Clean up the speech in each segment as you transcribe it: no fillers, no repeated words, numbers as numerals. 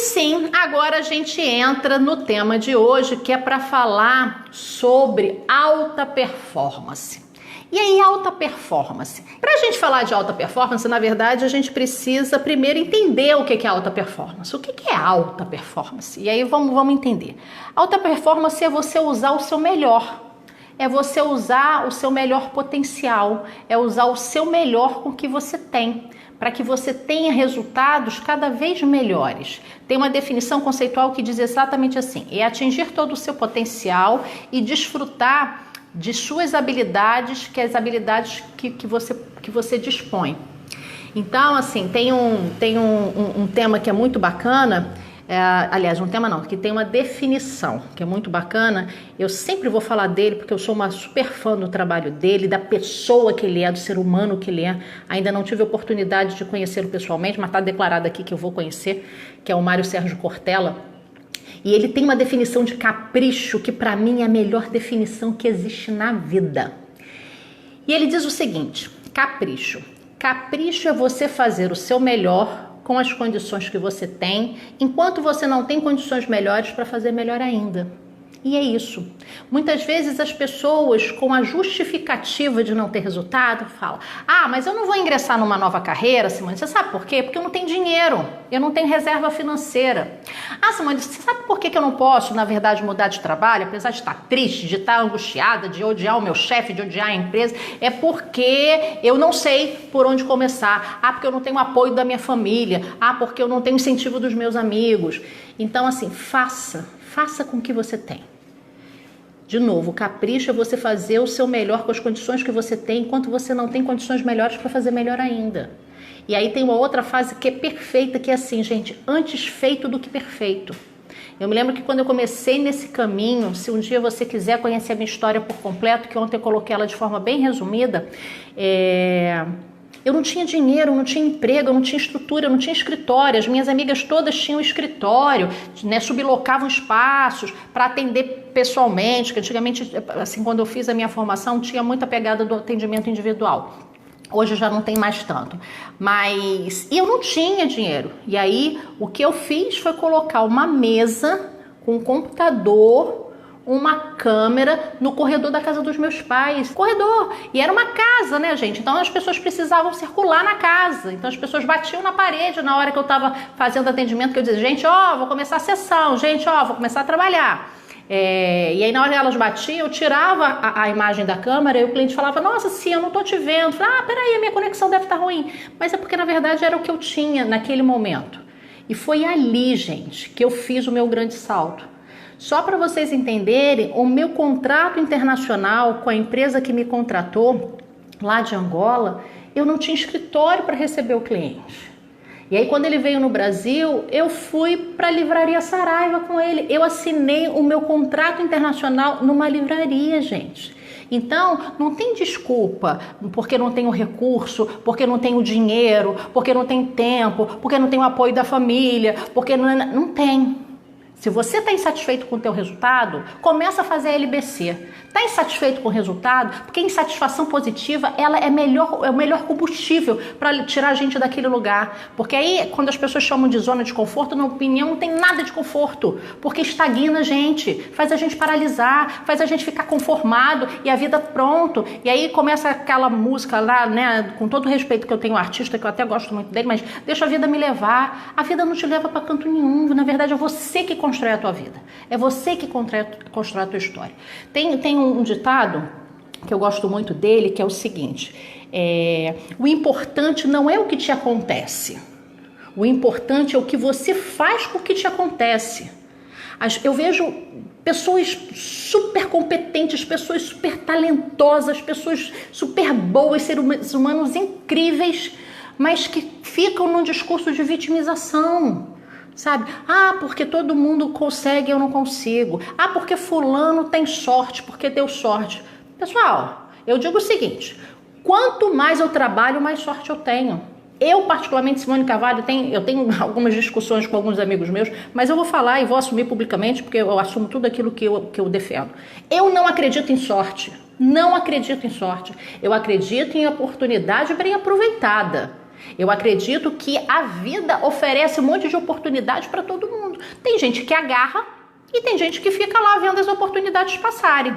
sim, agora a gente entra no tema de hoje, que é para falar sobre alta performance. E aí, alta performance? Para a gente falar de alta performance, na verdade, a gente precisa primeiro entender o que é alta performance. O que é alta performance? E aí vamos entender. Alta performance é você usar o seu melhor. É você usar o seu melhor potencial. É usar o seu melhor com o que você tem, para que você tenha resultados cada vez melhores. Tem uma definição conceitual que diz exatamente assim: é atingir todo o seu potencial e desfrutar de suas habilidades, que é as habilidades que você dispõe. Então, assim, tem um tema que é muito bacana, aliás, um tema não, que tem uma definição que é muito bacana. Eu sempre vou falar dele porque eu sou uma super fã do trabalho dele, da pessoa que ele é, do ser humano que ele é. Ainda não tive a oportunidade de conhecê-lo pessoalmente, mas está declarado aqui que eu vou conhecer, que é o Mário Sérgio Cortella. E ele tem uma definição de capricho que para mim é a melhor definição que existe na vida. E ele diz o seguinte: capricho. Capricho é você fazer o seu melhor com as condições que você tem, enquanto você não tem condições melhores para fazer melhor ainda. E é isso. Muitas vezes as pessoas, com a justificativa de não ter resultado, falam: ah, mas eu não vou ingressar numa nova carreira, Simone. Você sabe por quê? Porque eu não tenho dinheiro, eu não tenho reserva financeira. Ah, Simone, você sabe por que eu não posso, na verdade, mudar de trabalho, apesar de estar triste, de estar angustiada, de odiar o meu chefe, de odiar a empresa? É porque eu não sei por onde começar. Ah, porque eu não tenho apoio da minha família. Ah, porque eu não tenho incentivo dos meus amigos. Então, assim, faça com o que você tem. De novo, o capricho é você fazer o seu melhor com as condições que você tem, enquanto você não tem condições melhores para fazer melhor ainda. E aí tem uma outra fase que é perfeita, que é assim, gente: antes feito do que perfeito. Eu me lembro que quando eu comecei nesse caminho, se um dia você quiser conhecer a minha história por completo, que ontem eu coloquei ela de forma bem resumida, eu não tinha dinheiro, eu não tinha emprego, eu não tinha estrutura, eu não tinha escritório. As minhas amigas todas tinham escritório, né, sublocavam espaços para atender pessoalmente, que antigamente, assim, quando eu fiz a minha formação, tinha muita pegada do atendimento individual. Hoje já não tem mais tanto. E eu não tinha dinheiro. E aí, o que eu fiz foi colocar uma mesa com um computador, uma câmera no corredor da casa dos meus pais. Corredor! E era uma casa, né, gente? Então as pessoas precisavam circular na casa. Então as pessoas batiam na parede na hora que eu estava fazendo atendimento, que eu dizia: gente, vou começar a sessão, gente, vou começar a trabalhar. E aí na hora que elas batiam, eu tirava a imagem da câmera e o cliente falava: nossa, sim, eu não tô te vendo. Eu falava: peraí, a minha conexão deve estar ruim. Mas é porque na verdade era o que eu tinha naquele momento. E foi ali, gente, que eu fiz o meu grande salto. Só para vocês entenderem, o meu contrato internacional com a empresa que me contratou, lá de Angola, eu não tinha escritório para receber o cliente. E aí, quando ele veio no Brasil, eu fui para a Livraria Saraiva com ele. Eu assinei o meu contrato internacional numa livraria, gente. Então, não tem desculpa porque não tenho recurso, porque não tenho dinheiro, porque não tenho tempo, porque não tenho apoio da família, porque não tem. Se você está insatisfeito com o teu resultado, começa a fazer a LBC. Está insatisfeito com o resultado? Porque a insatisfação positiva, ela é o melhor combustível para tirar a gente daquele lugar. Porque aí, quando as pessoas chamam de zona de conforto, na opinião, não tem nada de conforto. Porque estagna a gente, faz a gente paralisar, faz a gente ficar conformado e a vida pronto. E aí começa aquela música lá, né? Com todo o respeito que eu tenho ao artista, que eu até gosto muito dele, mas deixa a vida me levar. A vida não te leva para canto nenhum. Na verdade, é você que constrói a tua vida. É você que constrói a tua história. Tem um ditado que eu gosto muito dele, que é o seguinte: o importante não é o que te acontece. O importante é o que você faz com o que te acontece. Eu vejo pessoas super competentes, pessoas super talentosas, pessoas super boas, seres humanos incríveis, mas que ficam num discurso de vitimização. Sabe? Ah, porque todo mundo consegue, eu não consigo. Ah, porque fulano tem sorte, porque deu sorte. Pessoal, eu digo o seguinte: quanto mais eu trabalho, mais sorte eu tenho. Eu, particularmente, Simone Carvalho, eu tenho algumas discussões com alguns amigos meus, mas eu vou falar e vou assumir publicamente, porque eu assumo tudo aquilo que eu defendo. Eu não acredito em sorte. Não acredito em sorte. Eu acredito em oportunidade bem aproveitada. Eu acredito que a vida oferece um monte de oportunidades para todo mundo. Tem gente que agarra e tem gente que fica lá vendo as oportunidades passarem.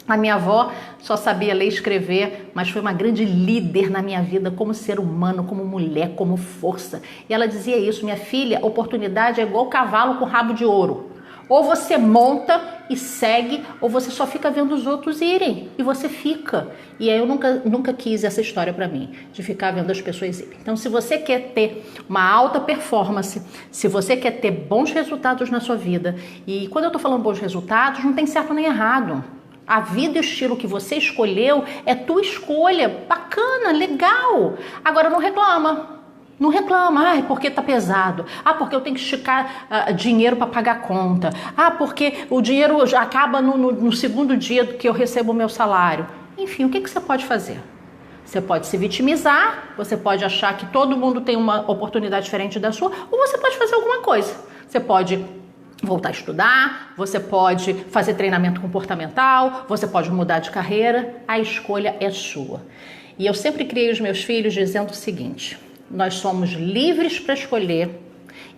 A minha avó só sabia ler e escrever, mas foi uma grande líder na minha vida como ser humano, como mulher, como força. E ela dizia isso: minha filha, oportunidade é igual cavalo com rabo de ouro. Ou você monta e segue, ou você só fica vendo os outros irem e você fica. E aí eu nunca quis essa história para mim, de ficar vendo as pessoas irem. Então, se você quer ter uma alta performance, se você quer ter bons resultados na sua vida, e quando eu tô falando bons resultados, não tem certo nem errado. A vida e o estilo que você escolheu é tua escolha, bacana, legal. Agora não reclama. Não reclama, ai, porque tá pesado. Ah, porque eu tenho que esticar dinheiro para pagar conta. Ah, porque o dinheiro já acaba no segundo dia que eu recebo o meu salário. Enfim, o que você pode fazer? Você pode se vitimizar, você pode achar que todo mundo tem uma oportunidade diferente da sua, ou você pode fazer alguma coisa. Você pode voltar a estudar, você pode fazer treinamento comportamental, você pode mudar de carreira, a escolha é sua. E eu sempre criei os meus filhos dizendo o seguinte: nós somos livres para escolher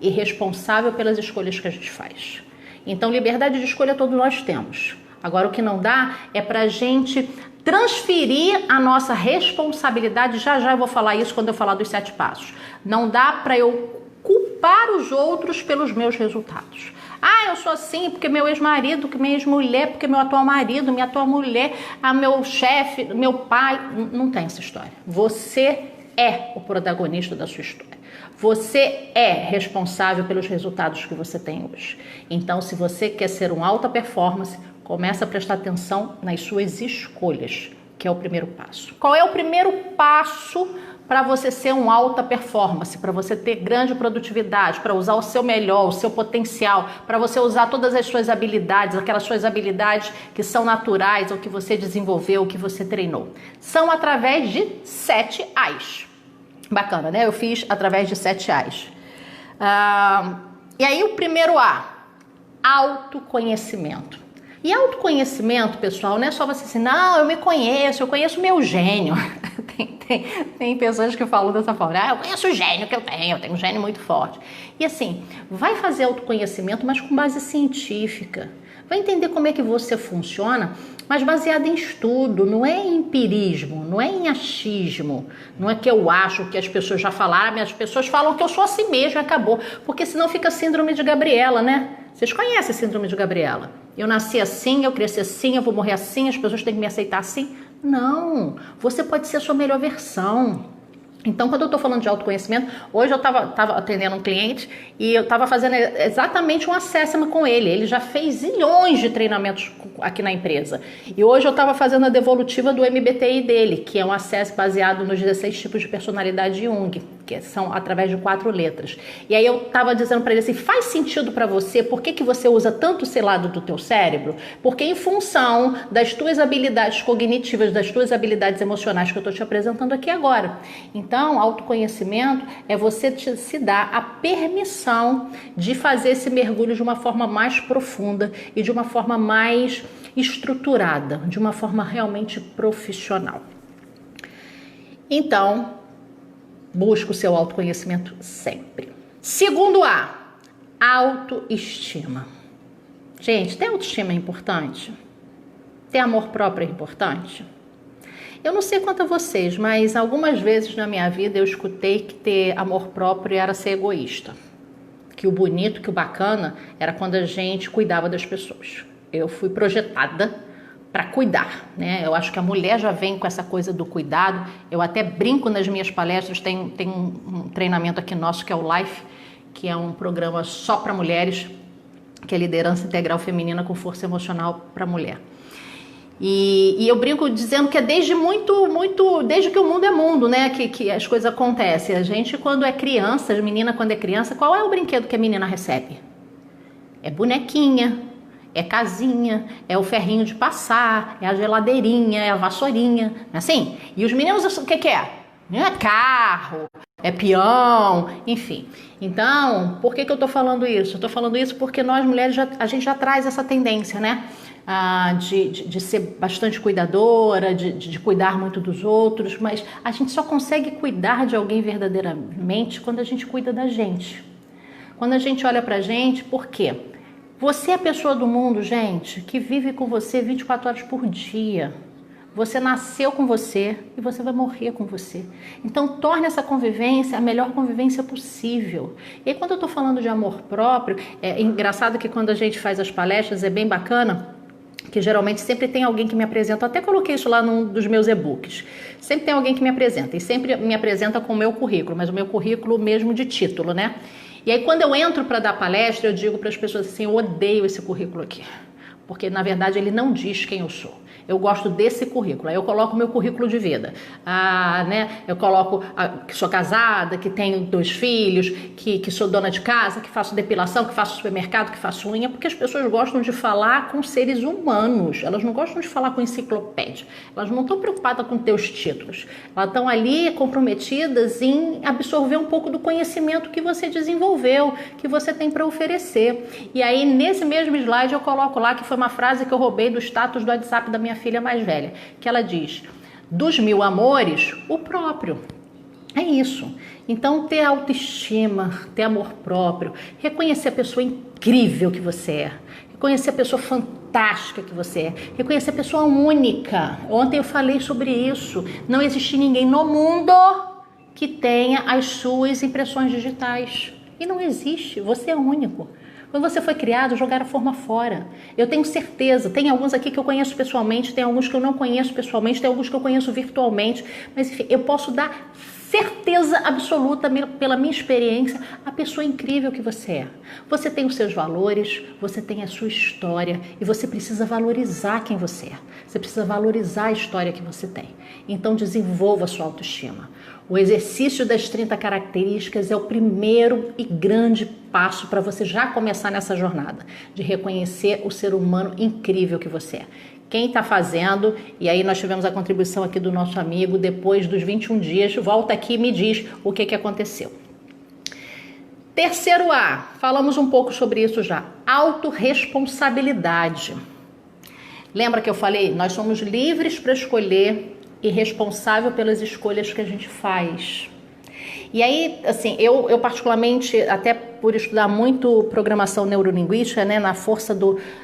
e responsável pelas escolhas que a gente faz. Então, liberdade de escolha todos nós temos. Agora, o que não dá é para a gente transferir a nossa responsabilidade. Já eu vou falar isso quando eu falar dos 7 passos. Não dá para eu culpar os outros pelos meus resultados. Ah, eu sou assim porque meu ex-marido, que minha ex-mulher, porque meu atual marido, minha atual mulher, meu chefe, meu pai. Não tem essa história. Você é o protagonista da sua história. Você é responsável pelos resultados que você tem hoje. Então, se você quer ser um alta performance, começa a prestar atenção nas suas escolhas, que é o primeiro passo. Qual é o primeiro passo para você ser um alta performance, para você ter grande produtividade, para usar o seu melhor, o seu potencial, para você usar todas as suas habilidades, aquelas suas habilidades que são naturais, ou que você desenvolveu, ou que você treinou? São através de 7 A's. Bacana, né? Eu fiz através de 7 A's. E aí o primeiro A, autoconhecimento. E autoconhecimento, pessoal, não é só você assim, não, eu me conheço, eu conheço o meu gênio. Tem pessoas que falam dessa forma, eu conheço o gênio que eu tenho um gênio muito forte. E assim, vai fazer autoconhecimento, mas com base científica. Vai entender como é que você funciona, mas baseado em estudo, não é em empirismo, não é em achismo, não é que eu acho que as pessoas já falaram, as pessoas falam que eu sou assim mesmo e acabou, porque senão fica síndrome de Gabriela, né? Vocês conhecem a síndrome de Gabriela? Eu nasci assim, eu cresci assim, eu vou morrer assim, as pessoas têm que me aceitar assim. Não, você pode ser a sua melhor versão. Então, quando eu tô falando de autoconhecimento, hoje eu tava atendendo um cliente e eu tava fazendo exatamente um assessment com ele. Ele já fez zilhões de treinamentos aqui na empresa. E hoje eu tava fazendo a devolutiva do MBTI dele, que é um acesso baseado nos 16 tipos de personalidade Jung, que são através de 4 letras. E aí eu tava dizendo para ele assim, faz sentido para você? Por que você usa tanto esse lado do teu cérebro? Porque em função das tuas habilidades cognitivas, das tuas habilidades emocionais que eu tô te apresentando aqui agora. Então, autoconhecimento é você se dar a permissão de fazer esse mergulho de uma forma mais profunda e de uma forma mais estruturada, de uma forma realmente profissional. Então, busque o seu autoconhecimento sempre. Segundo A, autoestima. Gente, ter autoestima é importante? Ter amor próprio é importante? Eu não sei quanto a vocês, mas algumas vezes na minha vida eu escutei que ter amor próprio era ser egoísta. Que o bonito, que o bacana era quando a gente cuidava das pessoas. Eu fui projetada para cuidar, né? Eu acho que a mulher já vem com essa coisa do cuidado. Eu até brinco nas minhas palestras, tem um treinamento aqui nosso que é o Life, que é um programa só para mulheres, que é liderança integral feminina com força emocional para mulher. E eu brinco dizendo que é desde desde que o mundo é mundo, né, que as coisas acontecem. A gente, quando é criança, a menina quando é criança, qual é o brinquedo que a menina recebe? É bonequinha, é casinha, é o ferrinho de passar, é a geladeirinha, é a vassourinha, não é assim? E os meninos, o que é? Não é carro, é peão, enfim. Então, por que eu tô falando isso? Eu tô falando isso porque nós mulheres, a gente já traz essa tendência, né? De ser bastante cuidadora, de cuidar muito dos outros, mas a gente só consegue cuidar de alguém verdadeiramente quando a gente cuida da gente. Quando a gente olha pra gente, por quê? Você é a pessoa do mundo, gente, que vive com você 24 horas por dia. Você nasceu com você e você vai morrer com você. Então, torne essa convivência a melhor convivência possível. E aí, quando eu tô falando de amor próprio, é engraçado que quando a gente faz as palestras, é bem bacana, que geralmente sempre tem alguém que me apresenta, eu até coloquei isso lá num dos meus e-books, sempre tem alguém que me apresenta, e sempre me apresenta com o meu currículo, mas o meu currículo mesmo de título, né? E aí quando eu entro para dar palestra, eu digo para as pessoas assim, eu odeio esse currículo aqui, porque na verdade ele não diz quem eu sou. Eu gosto desse currículo, aí eu coloco meu currículo de vida, né? Eu coloco que sou casada, que tenho 2 filhos, que sou dona de casa, que faço depilação, que faço supermercado, que faço unha, porque as pessoas gostam de falar com seres humanos, elas não gostam de falar com enciclopédia, elas não estão preocupadas com teus títulos, elas estão ali comprometidas em absorver um pouco do conhecimento que você desenvolveu, que você tem para oferecer. E aí nesse mesmo slide eu coloco lá que foi uma frase que eu roubei do status do WhatsApp da minha filha mais velha, que ela diz, dos 1000 amores, o próprio. É isso. Então, ter autoestima, ter amor próprio, reconhecer a pessoa incrível que você é, reconhecer a pessoa fantástica que você é, reconhecer a pessoa única. Ontem eu falei sobre isso. Não existe ninguém no mundo que tenha as suas impressões digitais. E não existe. Você é único. Quando você foi criado, jogaram a forma fora. Eu tenho certeza, tem alguns aqui que eu conheço pessoalmente, tem alguns que eu não conheço pessoalmente, tem alguns que eu conheço virtualmente, mas enfim, eu posso dar certeza absoluta pela minha experiência a pessoa incrível que você é. Você tem os seus valores, você tem a sua história e você precisa valorizar quem você é. Você precisa valorizar a história que você tem. Então desenvolva a sua autoestima. O exercício das 30 características é o primeiro e grande passo para você já começar nessa jornada de reconhecer o ser humano incrível que você é. Quem está fazendo, e aí nós tivemos a contribuição aqui do nosso amigo, depois dos 21 dias, volta aqui e me diz o que aconteceu. Terceiro A, falamos um pouco sobre isso já, autorresponsabilidade. Lembra que eu falei? Nós somos livres para escolher e responsável pelas escolhas que a gente faz. E aí, assim, eu particularmente, até por estudar muito programação neurolinguística, né, na força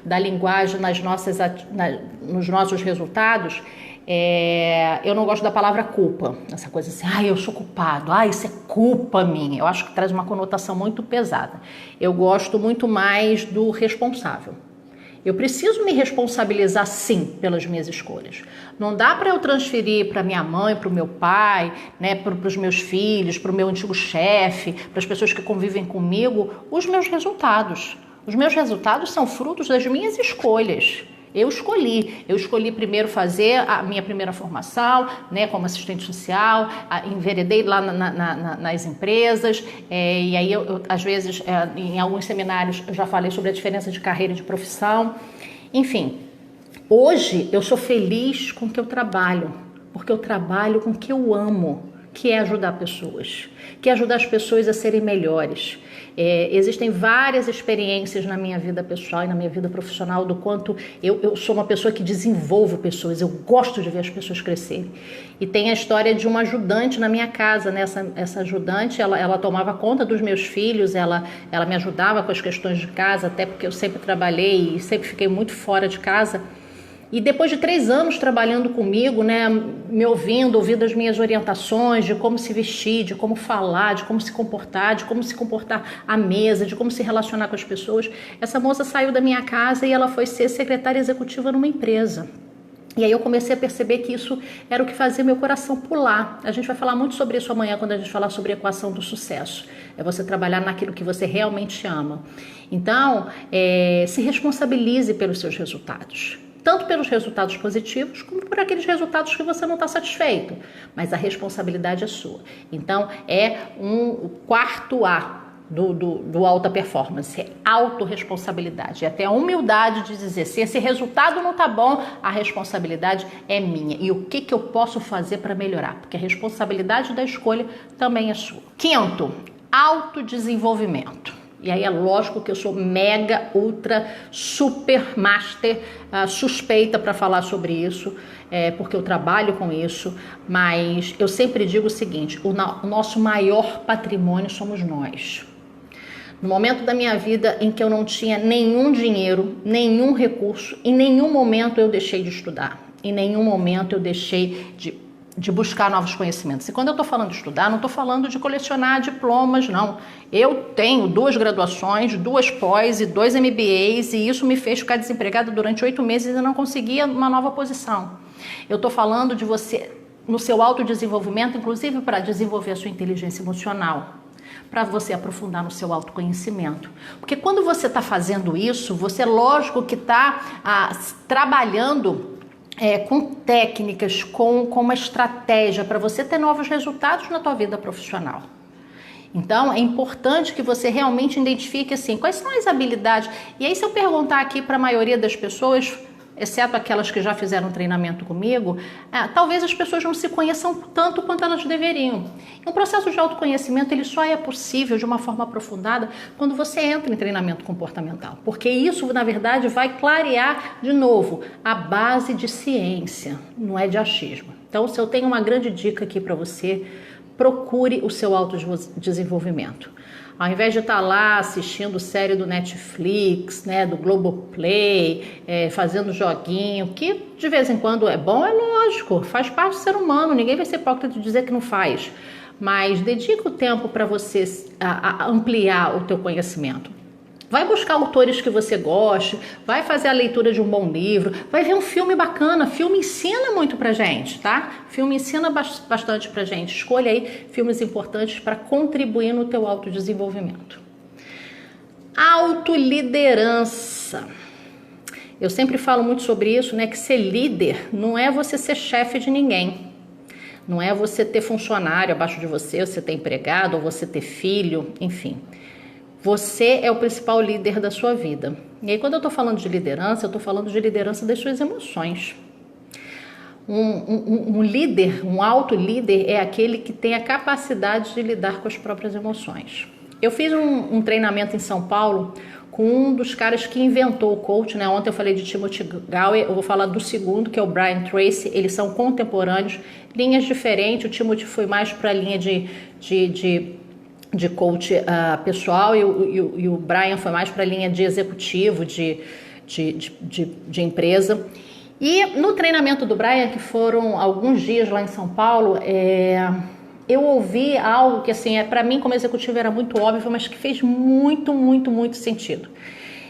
da linguagem nos nossos resultados, eu não gosto da palavra culpa. Essa coisa assim, eu sou culpado, isso é culpa minha. Eu acho que traz uma conotação muito pesada. Eu gosto muito mais do responsável. Eu preciso me responsabilizar, sim, pelas minhas escolhas. Não dá para eu transferir para minha mãe, para o meu pai, né, para os meus filhos, para o meu antigo chefe, para as pessoas que convivem comigo, os meus resultados. Os meus resultados são frutos das minhas escolhas. Eu escolhi primeiro fazer a minha primeira formação, né, como assistente social, enveredei lá nas empresas, e aí eu às vezes, em alguns seminários, eu já falei sobre a diferença de carreira e de profissão. Enfim, hoje eu sou feliz com o que eu trabalho, porque eu trabalho com o que eu amo, que é ajudar pessoas, que é ajudar as pessoas a serem melhores. Existem várias experiências na minha vida pessoal e na minha vida profissional do quanto eu sou uma pessoa que desenvolvo pessoas, eu gosto de ver as pessoas crescerem. E tem a história de uma ajudante na minha casa, né? Essa ajudante, ela tomava conta dos meus filhos, ela me ajudava com as questões de casa, até porque eu sempre trabalhei e sempre fiquei muito fora de casa. E depois de 3 anos trabalhando comigo, né, me ouvindo as minhas orientações de como se vestir, de como falar, de como se comportar à mesa, de como se relacionar com as pessoas, essa moça saiu da minha casa e ela foi ser secretária executiva numa empresa. E aí eu comecei a perceber que isso era o que fazia meu coração pular. A gente vai falar muito sobre isso amanhã quando a gente falar sobre a equação do sucesso. É você trabalhar naquilo que você realmente ama. Então, se responsabilize pelos seus resultados. Tanto pelos resultados positivos, como por aqueles resultados que você não está satisfeito. Mas a responsabilidade é sua. Então, o quarto A do alta performance, é autorresponsabilidade, é até a humildade de dizer, se esse resultado não tá bom, a responsabilidade é minha, e o que eu posso fazer para melhorar, porque a responsabilidade da escolha também é sua. Quinto, autodesenvolvimento. E aí é lógico que eu sou mega, ultra, super master, suspeita para falar sobre isso, porque eu trabalho com isso, mas eu sempre digo o seguinte, o nosso maior patrimônio somos nós. No momento da minha vida em que eu não tinha nenhum dinheiro, nenhum recurso, em nenhum momento eu deixei de estudar, em nenhum momento eu deixei de buscar novos conhecimentos. E quando eu estou falando de estudar, não estou falando de colecionar diplomas, não. Eu tenho 2 graduações, 2 pós e 2 MBAs, e isso me fez ficar desempregada durante 8 meses e não conseguia uma nova posição. Eu estou falando de você, no seu autodesenvolvimento, inclusive para desenvolver a sua inteligência emocional, para você aprofundar no seu autoconhecimento. Porque quando você está fazendo isso, você, lógico que está trabalhando com técnicas, com uma estratégia para você ter novos resultados na tua vida profissional. Então, é importante que você realmente identifique assim, quais são as habilidades. E aí, se eu perguntar aqui para a maioria das pessoas, exceto aquelas que já fizeram treinamento comigo, talvez as pessoas não se conheçam tanto quanto elas deveriam. Um processo de autoconhecimento, ele só é possível de uma forma aprofundada quando você entra em treinamento comportamental, porque isso, na verdade, vai clarear, de novo, a base de ciência, não é de achismo. Então, se eu tenho uma grande dica aqui para você, procure o seu autodesenvolvimento. Ao invés de estar lá assistindo série do Netflix, né, do Globoplay, fazendo joguinho, que de vez em quando é bom, é lógico, faz parte do ser humano, ninguém vai ser hipócrita de dizer que não faz. Mas dedica o tempo para você ampliar o teu conhecimento. Vai buscar autores que você goste, vai fazer a leitura de um bom livro, vai ver um filme bacana. Filme ensina muito pra gente, tá? Filme ensina bastante pra gente. Escolha aí filmes importantes para contribuir no teu autodesenvolvimento. Autoliderança. Eu sempre falo muito sobre isso, né? Que ser líder não é você ser chefe de ninguém. Não é você ter funcionário abaixo de você, você ter empregado, ou você ter filho, enfim. Você é o principal líder da sua vida. E aí, quando eu estou falando de liderança, eu estou falando de liderança das suas emoções. Um líder, um autolíder, é aquele que tem a capacidade de lidar com as próprias emoções. Eu fiz um treinamento em São Paulo com um dos caras que inventou o coach, né? Ontem eu falei de Timothy Gallwey, eu vou falar do segundo, que é o Brian Tracy. Eles são contemporâneos, linhas diferentes. O Timothy foi mais para a linha de coach pessoal e o Brian foi mais para a linha de executivo, de empresa. E no treinamento do Brian, que foram alguns dias lá em São Paulo, eu ouvi algo que assim, para mim como executivo era muito óbvio, mas que fez muito, muito, muito sentido.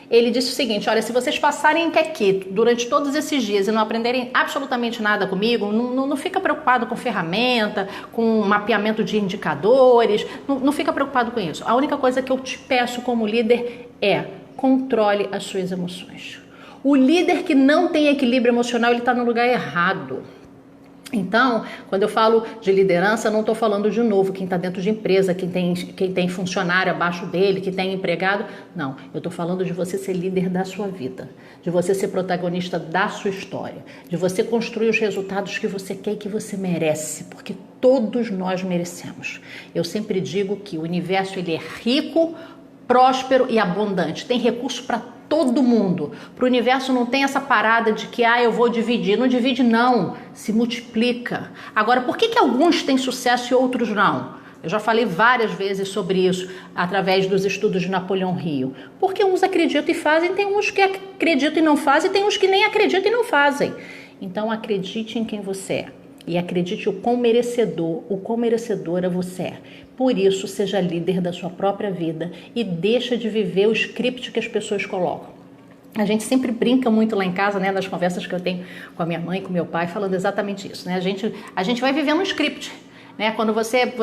Ele disse o seguinte, olha, se vocês passarem aqui durante todos esses dias e não aprenderem absolutamente nada comigo, não fica preocupado com ferramenta, com mapeamento de indicadores, não fica preocupado com isso. A única coisa que eu te peço como líder é controle as suas emoções. O líder que não tem equilíbrio emocional, ele está no lugar errado. Então, quando eu falo de liderança, não estou falando de novo quem está dentro de empresa, quem tem funcionário abaixo dele, que tem empregado. Não, eu estou falando de você ser líder da sua vida, de você ser protagonista da sua história, de você construir os resultados que você quer e que você merece, porque todos nós merecemos. Eu sempre digo que o universo ele é rico, próspero e abundante, tem recurso para todo mundo. Para o universo não tem essa parada de que eu vou dividir. Não divide não, se multiplica. Agora, por que alguns têm sucesso e outros não? Eu já falei várias vezes sobre isso através dos estudos de Napoleão Hill. Porque uns acreditam e fazem, tem uns que acreditam e não fazem, tem uns que nem acreditam e não fazem. Então acredite em quem você é. E acredite o quão merecedora você é. Por isso, seja líder da sua própria vida e deixa de viver o script que as pessoas colocam. A gente sempre brinca muito lá em casa, né, nas conversas que eu tenho com a minha mãe, com meu pai, falando exatamente isso, né? A gente vai vivendo um script, né? Quando você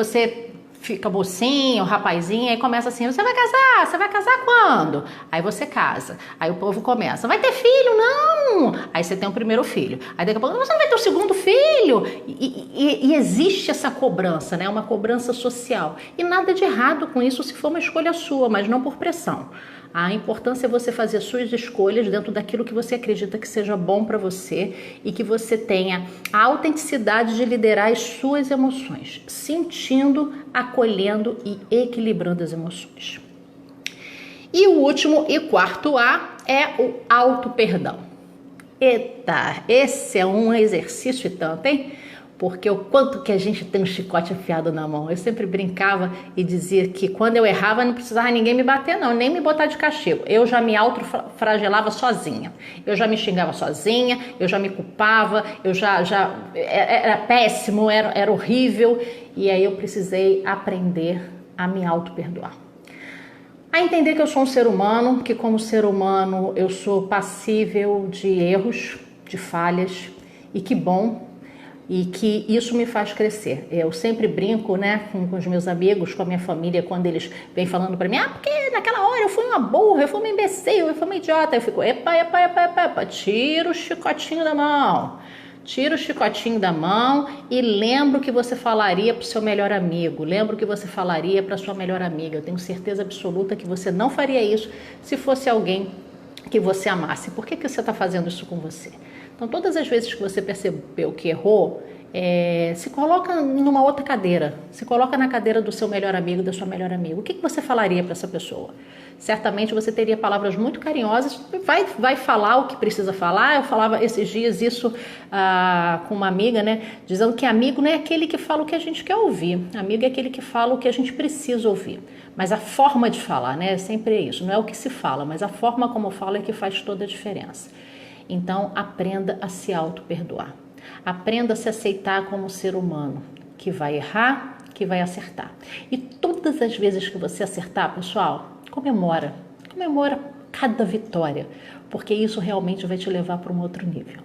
fica mocinho, rapazinho, aí começa assim, você vai casar? Você vai casar quando? Aí você casa. Aí o povo começa, vai ter filho? Não! Aí você tem o primeiro filho. Aí daqui a pouco, você não vai ter o segundo filho? E existe essa cobrança, né? Uma cobrança social. E nada de errado com isso se for uma escolha sua, mas não por pressão. A importância é você fazer suas escolhas dentro daquilo que você acredita que seja bom para você e que você tenha a autenticidade de liderar as suas emoções, sentindo, acolhendo e equilibrando as emoções. E o último e quarto A é o auto-perdão. Eita, esse é um exercício e tanto, hein? Porque o quanto que a gente tem um chicote afiado na mão. Eu sempre brincava e dizia que quando eu errava não precisava ninguém me bater não, nem me botar de castigo. Eu já me autoflagelava sozinha. Eu já me xingava sozinha, eu já me culpava, eu já era péssimo, era horrível. E aí eu precisei aprender a me auto-perdoar. A entender que eu sou um ser humano, que como ser humano eu sou passível de erros, de falhas, e que bom, e que isso me faz crescer. Eu sempre brinco, né, com os meus amigos, com a minha família, quando eles vêm falando pra mim, porque naquela hora eu fui uma burra, eu fui uma imbecil, eu fui uma idiota. Eu fico, epa, tira o chicotinho da mão. Tira o chicotinho da mão e lembra o que você falaria para o seu melhor amigo. Lembra o que você falaria para a sua melhor amiga. Eu tenho certeza absoluta que você não faria isso se fosse alguém que você amasse. Por que você está fazendo isso com você? Então, todas as vezes que você percebeu que errou, se coloca numa outra cadeira. Se coloca na cadeira do seu melhor amigo, da sua melhor amiga. O que você falaria para essa pessoa? Certamente você teria palavras muito carinhosas, vai falar o que precisa falar. Eu falava esses dias isso com uma amiga, né? Dizendo que amigo não é aquele que fala o que a gente quer ouvir. Amigo é aquele que fala o que a gente precisa ouvir. Mas a forma de falar, né? Sempre é isso. Não é o que se fala, mas a forma como fala é que faz toda a diferença. Então, aprenda a se auto-perdoar. Aprenda a se aceitar como ser humano, que vai errar, que vai acertar. E todas as vezes que você acertar, pessoal, comemora cada vitória, porque isso realmente vai te levar para um outro nível.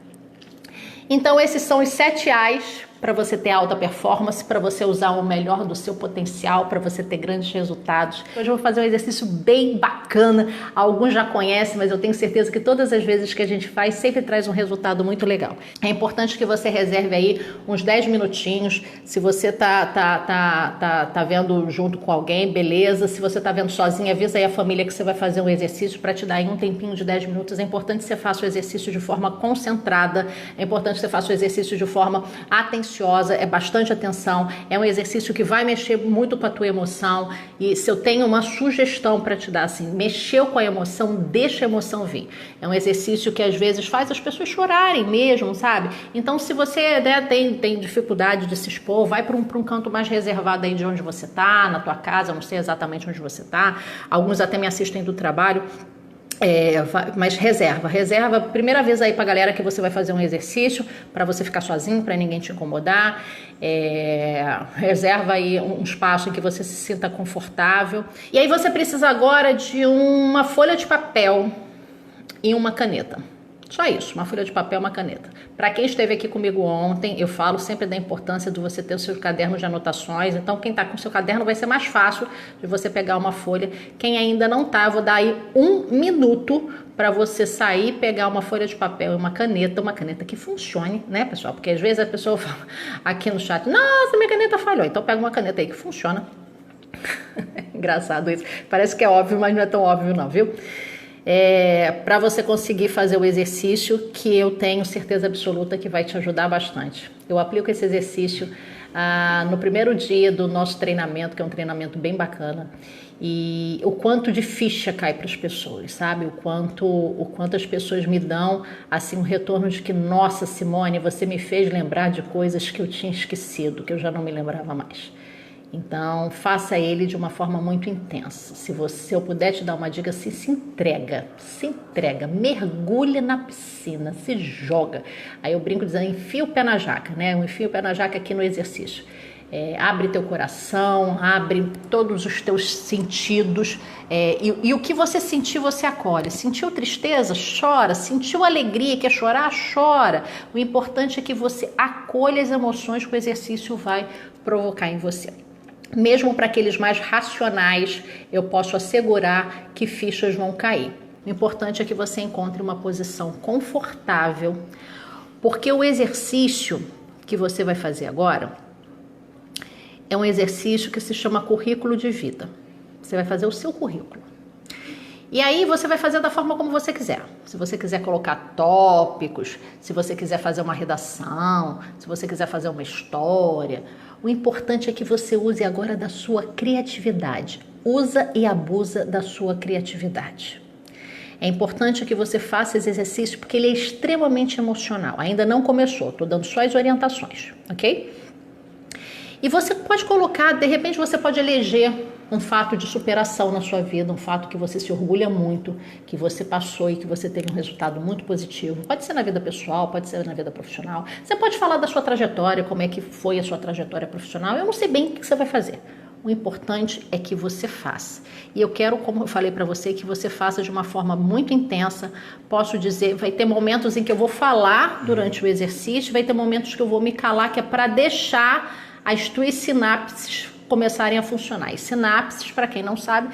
Então, esses são os 7 A's para você ter alta performance, para você usar o melhor do seu potencial, para você ter grandes resultados. Hoje eu vou fazer um exercício bem bacana, alguns já conhecem, mas eu tenho certeza que todas as vezes que a gente faz, sempre traz um resultado muito legal. É importante que você reserve aí uns 10 minutinhos, se você tá vendo junto com alguém, beleza, se você tá vendo sozinho, avisa aí a família que você vai fazer um exercício para te dar aí um tempinho de 10 minutos. É importante que você faça o exercício de forma concentrada, é importante que você faça o exercício de forma atenciosa, é bastante atenção, é um exercício que vai mexer muito com a tua emoção. E se eu tenho uma sugestão para te dar, assim, mexeu com a emoção, deixa a emoção vir. É um exercício que às vezes faz as pessoas chorarem mesmo, sabe? Então, se você, né, tem dificuldade de se expor, vai para um canto mais reservado aí de onde você tá, na tua casa, eu não sei exatamente onde você tá. Alguns até me assistem do trabalho. Mas reserva primeira vez aí pra galera que você vai fazer um exercício, para você ficar sozinho, para ninguém te incomodar. Reserva aí um espaço em que você se sinta confortável. E aí você precisa agora de uma folha de papel e uma caneta. Só isso, uma folha de papel, uma caneta. Para quem esteve aqui comigo ontem, eu falo sempre da importância de você ter o seu caderno de anotações. Então, quem está com o seu caderno vai ser mais fácil de você pegar uma folha. Quem ainda não tá, eu vou dar aí 1 minuto para você sair, pegar uma folha de papel e uma caneta que funcione, né, pessoal? Porque às vezes a pessoa fala aqui no chat, nossa, minha caneta falhou. Então, pega uma caneta aí que funciona. Engraçado isso. Parece que é óbvio, mas não é tão óbvio não, viu? Para você conseguir fazer o exercício que eu tenho certeza absoluta que vai te ajudar bastante. Eu aplico esse exercício no primeiro dia do nosso treinamento, que é um treinamento bem bacana, e o quanto de ficha cai para as pessoas, sabe? O quanto as pessoas me dão assim um retorno de que, nossa, Simone, você me fez lembrar de coisas que eu tinha esquecido, que eu já não me lembrava mais. Então, faça ele de uma forma muito intensa. Se eu puder te dar uma dica, se entrega, mergulha na piscina, se joga. Aí eu brinco dizendo, enfia o pé na jaca, né? Eu enfio o pé na jaca aqui no exercício. Abre teu coração, abre todos os teus sentidos, e o que você sentir, você acolhe. Sentiu tristeza? Chora. Sentiu alegria, quer chorar? Chora. O importante é que você acolha as emoções que o exercício vai provocar em você. Mesmo para aqueles mais racionais, eu posso assegurar que fichas vão cair. O importante é que você encontre uma posição confortável, porque o exercício que você vai fazer agora é um exercício que se chama currículo de vida. Você vai fazer o seu currículo. E aí você vai fazer da forma como você quiser. Se você quiser colocar tópicos, se você quiser fazer uma redação, se você quiser fazer uma história. O importante é que você use agora da sua criatividade. Usa e abusa da sua criatividade. É importante que você faça esse exercício porque ele é extremamente emocional. Ainda não começou, estou dando só as orientações, ok? E você pode colocar, de repente você pode eleger um fato de superação na sua vida, um fato que você se orgulha muito, que você passou e que você teve um resultado muito positivo. Pode ser na vida pessoal, pode ser na vida profissional. Você pode falar da sua trajetória, como é que foi a sua trajetória profissional. Eu não sei bem o que você vai fazer. O importante é que você faça. E eu quero, como eu falei para você, que você faça de uma forma muito intensa. Posso dizer, vai ter momentos em que eu vou falar durante o exercício, vai ter momentos que eu vou me calar, que é para deixar as tuas sinapses começarem a funcionar. E sinapses, para quem não sabe,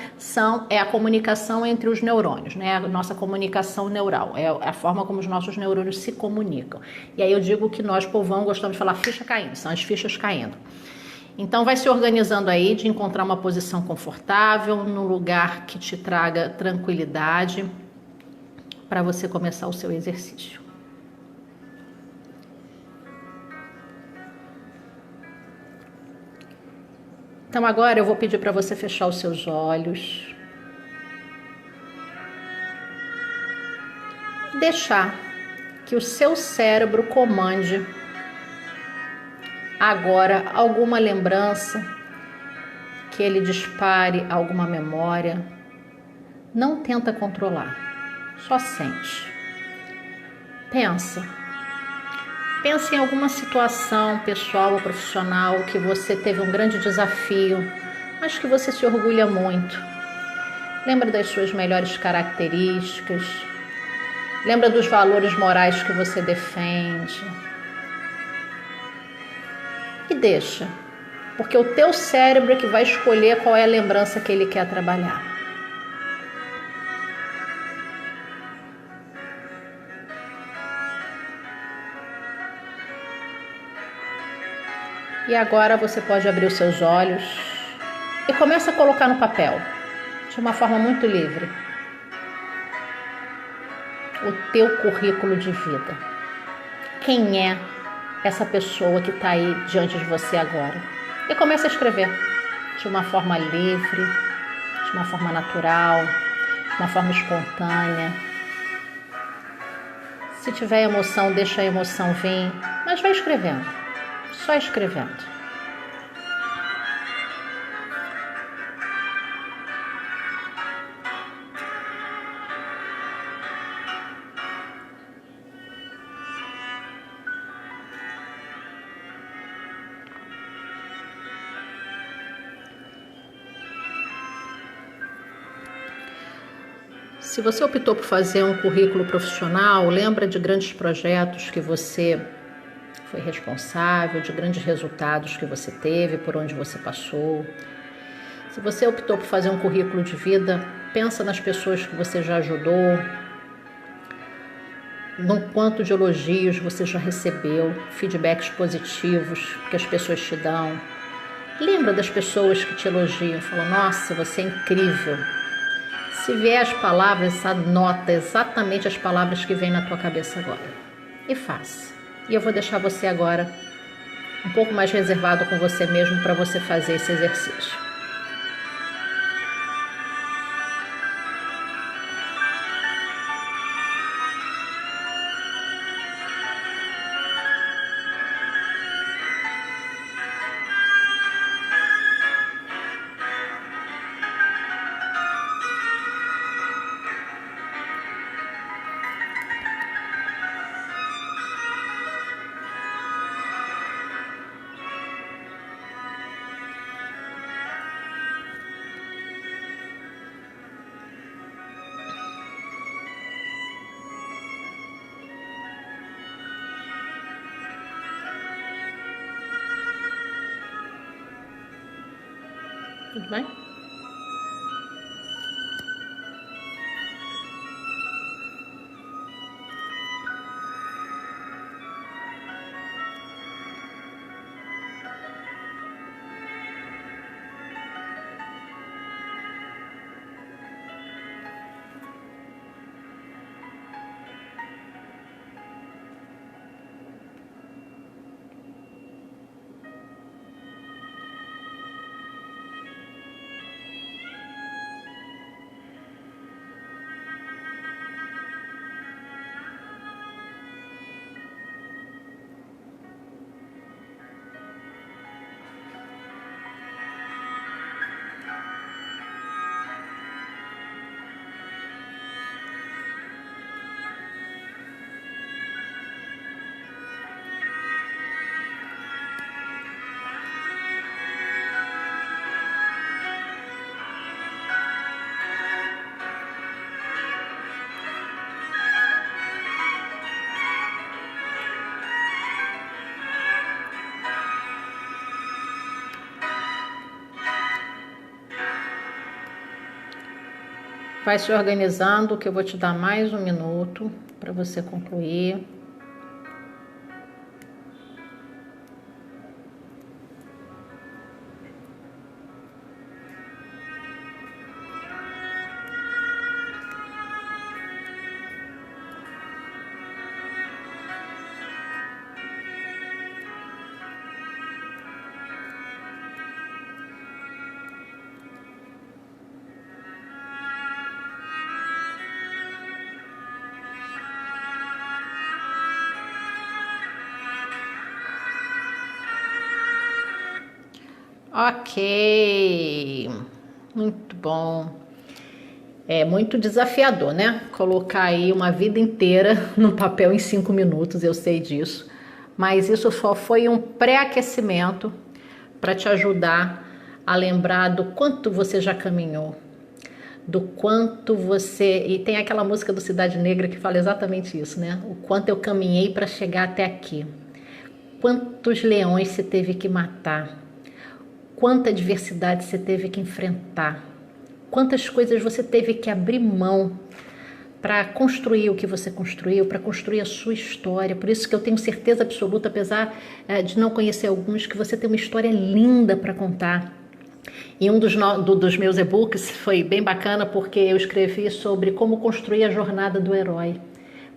é a comunicação entre os neurônios, né? A nossa comunicação neural, é a forma como os nossos neurônios se comunicam. E aí eu digo que nós, povão, gostamos de falar ficha caindo, são as fichas caindo. Então vai se organizando aí de encontrar uma posição confortável, num lugar que te traga tranquilidade para você começar o seu exercício. Então agora eu vou pedir para você fechar os seus olhos. Deixar que o seu cérebro comande agora alguma lembrança, que ele dispare alguma memória. Não tenta controlar, só sente. Pensa em alguma situação pessoal ou profissional que você teve um grande desafio, mas que você se orgulha muito. Lembra das suas melhores características, lembra dos valores morais que você defende. E deixa, porque o teu cérebro é que vai escolher qual é a lembrança que ele quer trabalhar. E agora você pode abrir os seus olhos e começa a colocar no papel, de uma forma muito livre, o teu currículo de vida. Quem é essa pessoa que está aí diante de você agora? E começa a escrever de uma forma livre, de uma forma natural, de uma forma espontânea. Se tiver emoção, deixa a emoção vir, mas vai escrevendo, só escrevendo. Se você optou por fazer um currículo profissional, lembra de grandes projetos que você foi responsável, de grandes resultados que você teve, por onde você passou. Se você optou por fazer um currículo de vida, pensa nas pessoas que você já ajudou, no quanto de elogios você já recebeu, feedbacks positivos que as pessoas te dão. Lembra das pessoas que te elogiam, falam, nossa, você é incrível. Se vier as palavras, anota exatamente as palavras que vêm na tua cabeça agora. E faça. E eu vou deixar você agora um pouco mais reservado com você mesmo para você fazer esse exercício. Tudo bem? Vai se organizando, que eu vou te dar mais um minuto para você concluir. Ok, muito bom. É muito desafiador, né? Colocar aí uma vida inteira no papel em 5 minutos, eu sei disso. Mas isso só foi um pré-aquecimento para te ajudar a lembrar do quanto você já caminhou, do quanto você... E tem aquela música do Cidade Negra que fala exatamente isso, né? O quanto eu caminhei para chegar até aqui. Quantos leões você teve que matar. Quanta adversidade você teve que enfrentar. Quantas coisas você teve que abrir mão para construir o que você construiu, para construir a sua história. Por isso que eu tenho certeza absoluta, apesar de não conhecer alguns, que você tem uma história linda para contar. E um dos meus e-books foi bem bacana porque eu escrevi sobre como construir a jornada do herói.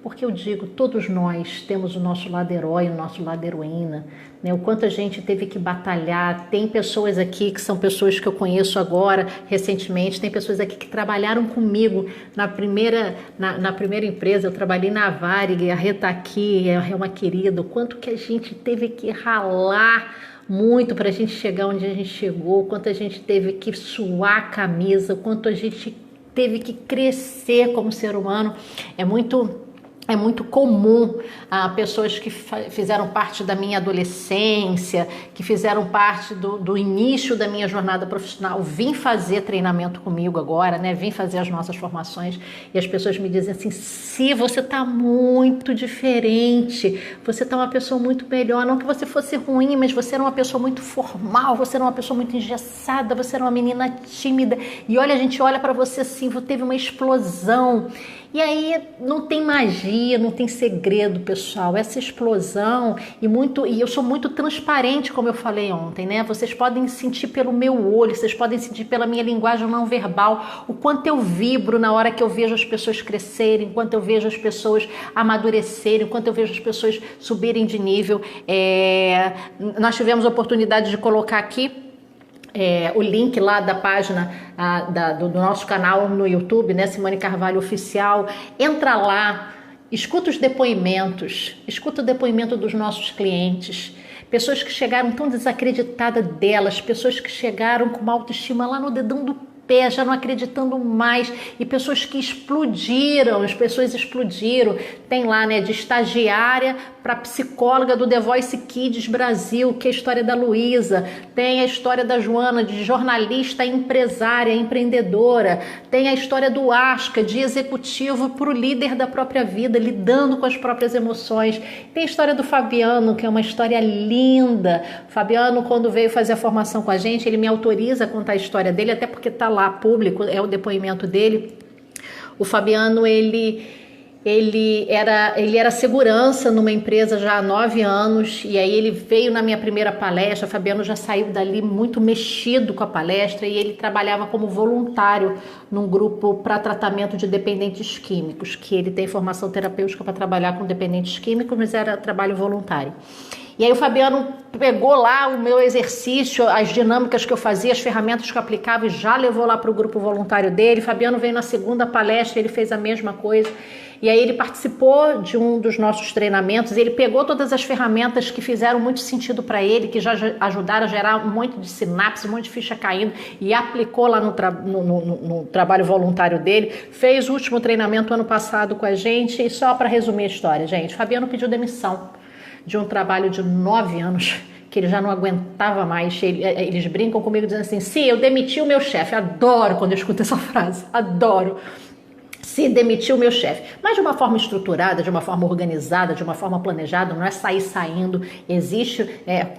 Porque eu digo, todos nós temos o nosso lado herói, o nosso lado heroína, né? O quanto a gente teve que batalhar. Tem pessoas aqui que são pessoas que eu conheço agora, recentemente, tem pessoas aqui que trabalharam comigo na primeira empresa. Eu trabalhei na Varig, a Rita aqui, é uma querida. O quanto que a gente teve que ralar muito para a gente chegar onde a gente chegou, o quanto a gente teve que suar a camisa, o quanto a gente teve que crescer como ser humano. É muito comum pessoas que fizeram parte da minha adolescência, que fizeram parte do início da minha jornada profissional, vim fazer treinamento comigo agora, né? Vim fazer as nossas formações e as pessoas me dizem assim, se você tá muito diferente, você tá uma pessoa muito melhor, não que você fosse ruim, mas você era uma pessoa muito formal, você era uma pessoa muito engessada, você era uma menina tímida e olha, a gente olha para você assim, teve uma explosão. E aí não tem magia, não tem segredo, pessoal. Essa explosão e eu sou muito transparente, como eu falei ontem, né? Vocês podem sentir pelo meu olho, vocês podem sentir pela minha linguagem não verbal, o quanto eu vibro na hora que eu vejo as pessoas crescerem, enquanto eu vejo as pessoas amadurecerem, enquanto eu vejo as pessoas subirem de nível. Nós tivemos a oportunidade de colocar aqui o link lá da página do nosso canal no YouTube, né, Simone Carvalho Oficial. Entra lá, escuta os depoimentos, escuta o depoimento dos nossos clientes, pessoas que chegaram tão desacreditadas delas, pessoas que chegaram com uma autoestima lá no dedão do pé, já não acreditando mais, e pessoas que explodiram, as pessoas explodiram. Tem lá, né, de estagiária para psicóloga do The Voice Kids Brasil, que é a história da Luísa. Tem a história da Joana, de jornalista, empresária, empreendedora. Tem a história do Asca, de executivo para o líder da própria vida, lidando com as próprias emoções. Tem a história do Fabiano, que é uma história linda. O Fabiano, quando veio fazer a formação com a gente, ele me autoriza a contar a história dele, até porque está lá público, é o depoimento dele. O Fabiano, ele era segurança numa empresa já há 9 anos, e aí ele veio na minha primeira palestra. O Fabiano já saiu dali muito mexido com a palestra, e ele trabalhava como voluntário num grupo para tratamento de dependentes químicos, que ele tem formação terapêutica para trabalhar com dependentes químicos, mas era trabalho voluntário. E aí o Fabiano pegou lá o meu exercício, as dinâmicas que eu fazia, as ferramentas que eu aplicava, e já levou lá para o grupo voluntário dele. O Fabiano veio na segunda palestra, ele fez a mesma coisa. E aí ele participou de um dos nossos treinamentos, e ele pegou todas as ferramentas que fizeram muito sentido para ele, que já ajudaram a gerar um monte de sinapse, um monte de ficha caindo, e aplicou lá no trabalho voluntário dele. Fez o último treinamento ano passado com a gente. E só para resumir a história, gente, o Fabiano pediu demissão de um trabalho de 9 anos, que ele já não aguentava mais. Eles brincam comigo dizendo assim: sim, eu demiti o meu chefe. Adoro quando eu escuto essa frase, adoro. Se demitiu o meu chefe, mas de uma forma estruturada, de uma forma organizada, de uma forma planejada. Não é sair saindo.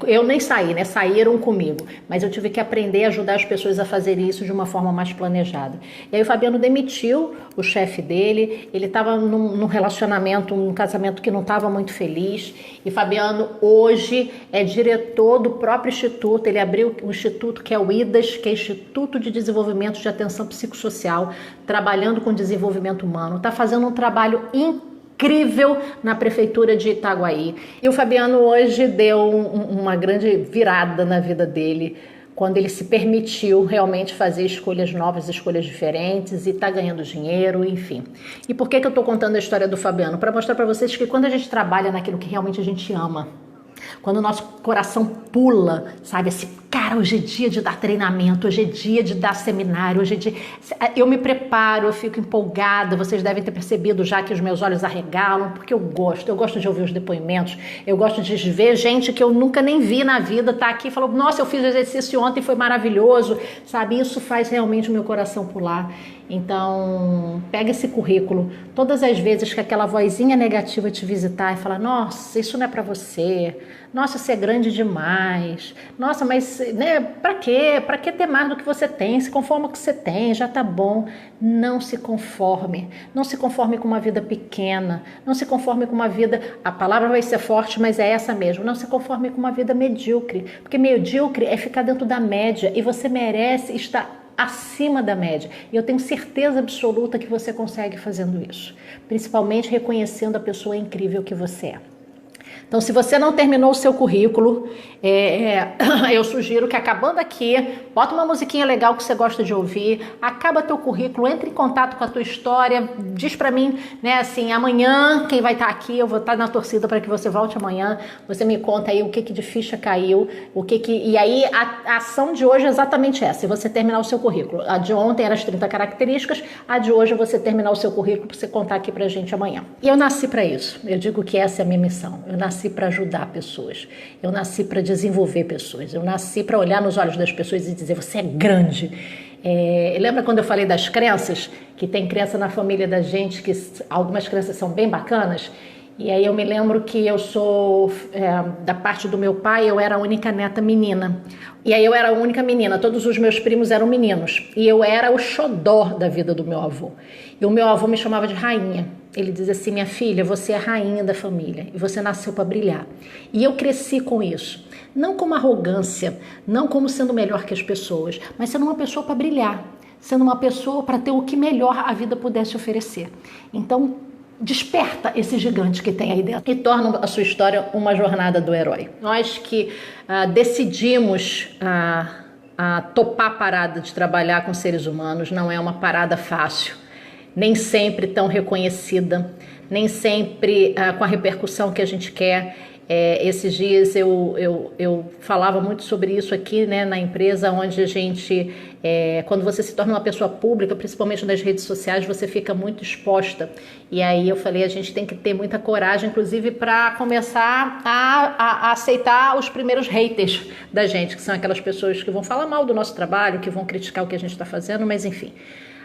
Eu nem saí, né? Saíram comigo, mas eu tive que aprender a ajudar as pessoas a fazerem isso de uma forma mais planejada. E aí o Fabiano demitiu o chefe dele. Ele estava num relacionamento, um casamento que não estava muito feliz, e Fabiano hoje é diretor do próprio instituto. Ele abriu um instituto que é o IDAS, que é Instituto de Desenvolvimento de Atenção Psicossocial, trabalhando com desenvolvimento humano. Está fazendo um trabalho incrível na prefeitura de Itaguaí. E o Fabiano hoje deu uma grande virada na vida dele, quando ele se permitiu realmente fazer escolhas novas, escolhas diferentes, e está ganhando dinheiro, enfim. E por que eu estou contando a história do Fabiano? Para mostrar para vocês que quando a gente trabalha naquilo que realmente a gente ama, quando o nosso coração pula, sabe, assim, cara, hoje é dia de dar treinamento, hoje é dia de dar seminário, hoje é dia... Eu me preparo, eu fico empolgada. Vocês devem ter percebido já que os meus olhos arregalam, porque eu gosto de ouvir os depoimentos, eu gosto de ver gente que eu nunca nem vi na vida, tá aqui e falou: nossa, eu fiz o exercício ontem, foi maravilhoso, sabe, isso faz realmente o meu coração pular. Então, pega esse currículo. Todas as vezes que aquela vozinha negativa te visitar e falar: nossa, isso não é para você, nossa, você é grande demais, nossa, mas, né, para quê? Para que ter mais do que você tem? Se conforma com o que você tem, já tá bom. Não se conforme. Não se conforme com uma vida pequena. Não se conforme com uma vida, a palavra vai ser forte, mas é essa mesmo. Não se conforme com uma vida medíocre, porque medíocre é ficar dentro da média, e você merece estar acima da média. E eu tenho certeza absoluta que você consegue fazendo isso, principalmente reconhecendo a pessoa incrível que você é. Então, se você não terminou o seu currículo, eu sugiro que, acabando aqui, bota uma musiquinha legal que você gosta de ouvir, acaba teu currículo, entre em contato com a tua história, diz pra mim, né, assim, amanhã, quem vai estar aqui, eu vou estar na torcida para que você volte amanhã, você me conta aí o que de ficha caiu, e aí a ação de hoje é exatamente essa: se você terminar o seu currículo. A de ontem era as 30 características, a de hoje é você terminar o seu currículo para você contar aqui pra gente amanhã. E eu nasci para isso, eu digo que essa é a minha missão. Eu nasci para ajudar pessoas, eu nasci para desenvolver pessoas, eu nasci para olhar nos olhos das pessoas e dizer: você é grande. Lembra quando eu falei das crenças? Que tem crença na família da gente, que algumas crenças são bem bacanas. E aí eu me lembro que eu sou, da parte do meu pai, eu era a única neta menina. E aí eu era a única menina, todos os meus primos eram meninos. E eu era o xodó da vida do meu avô. E o meu avô me chamava de rainha. Ele dizia assim: minha filha, você é a rainha da família e você nasceu para brilhar. E eu cresci com isso. Não como arrogância, não como sendo melhor que as pessoas, mas sendo uma pessoa para brilhar. Sendo uma pessoa para ter o que melhor a vida pudesse oferecer. Então, desperta esse gigante que tem aí dentro e torna a sua história uma jornada do herói. Nós que decidimos topar a parada de trabalhar com seres humanos, não é uma parada fácil, nem sempre tão reconhecida, nem sempre com a repercussão que a gente quer. Esses dias eu falava muito sobre isso aqui, né, na empresa, onde a gente, quando você se torna uma pessoa pública, principalmente nas redes sociais, você fica muito exposta. E aí eu falei, a gente tem que ter muita coragem, inclusive, para começar a aceitar os primeiros haters da gente, que são aquelas pessoas que vão falar mal do nosso trabalho, que vão criticar o que a gente está fazendo, mas enfim.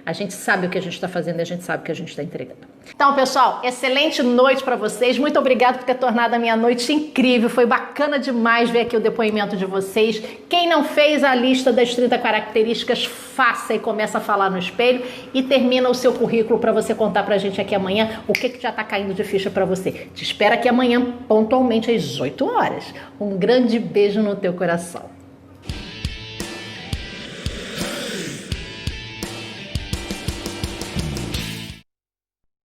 A gente sabe o que a gente está fazendo e a gente sabe o que a gente está entregando. Então, pessoal, excelente noite para vocês. Muito obrigada por ter tornado a minha noite incrível. Foi bacana demais ver aqui o depoimento de vocês. Quem não fez a lista das 30 características, faça e começa a falar no espelho e termina o seu currículo para você contar para a gente aqui amanhã o que já está caindo de ficha para você. Te espero aqui amanhã, pontualmente às 8 horas. Um grande beijo no teu coração.